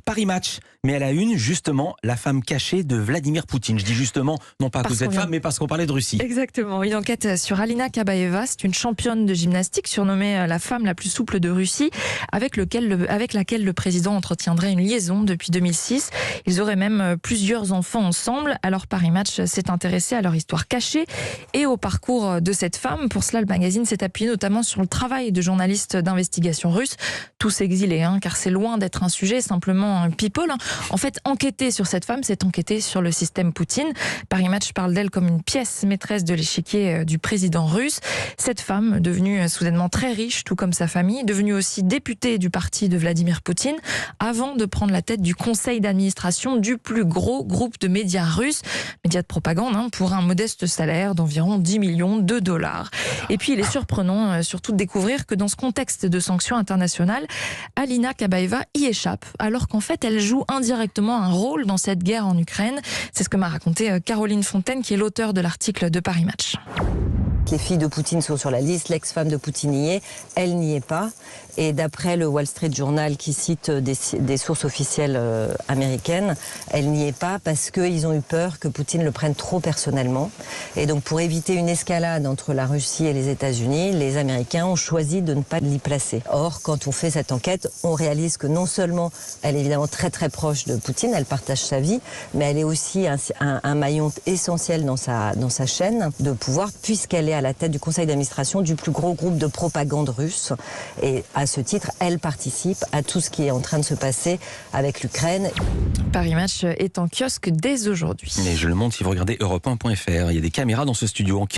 Paris Match, mais à la une, justement, la femme cachée de Vladimir Poutine. Je dis justement, non pas à cause de cette femme, mais parce qu'on parlait de Russie. Exactement, une enquête sur Alina Kabaeva, c'est une championne de gymnastique surnommée la femme la plus souple de Russie, avec laquelle le président entretiendrait une liaison depuis 2006. Ils auraient même plusieurs enfants ensemble. Alors Paris Match s'est intéressé à leur histoire cachée et au parcours de cette femme. Pour cela, le magazine s'est appuyé notamment sur le travail de journalistes d'investigation russes, tous exilés, car c'est loin d'être un sujet simplement people. En fait, enquêter sur cette femme, c'est enquêter sur le système Poutine. Paris Match parle d'elle comme une pièce maîtresse de l'échiquier du président russe. Cette femme, devenue soudainement très riche, tout comme sa famille, devenue aussi députée du parti de Vladimir Poutine, avant de prendre la tête du conseil d'administration du plus gros groupe de médias russes, médias de propagande, pour un modeste salaire d'environ 10 millions de dollars. Et puis, il est surprenant surtout de découvrir que dans ce contexte de sanctions internationales, Alina Kabaeva y échappe, alors qu'en fait, elle joue indirectement un rôle dans cette guerre en Ukraine. C'est ce que m'a raconté Caroline Fontaine, qui est l'auteur de l'article de Paris Match. Les filles de Poutine sont sur la liste, l'ex-femme de Poutine y est, elle n'y est pas. Et d'après le Wall Street Journal qui cite des sources officielles américaines, elle n'y est pas parce qu'ils ont eu peur que Poutine le prenne trop personnellement. Et donc pour éviter une escalade entre la Russie et les États-Unis, les Américains ont choisi de ne pas l'y placer. Or, quand on fait cette enquête, on réalise que non seulement elle est évidemment très très proche de Poutine, elle partage sa vie, mais elle est aussi un maillon essentiel dans sa chaîne de pouvoir, puisqu'elle est à la tête du conseil d'administration du plus gros groupe de propagande russe. Et à ce titre, elle participe à tout ce qui est en train de se passer avec l'Ukraine. Paris Match est en kiosque dès aujourd'hui. Mais je le montre si vous regardez europe1.fr. Il y a des caméras dans ce studio.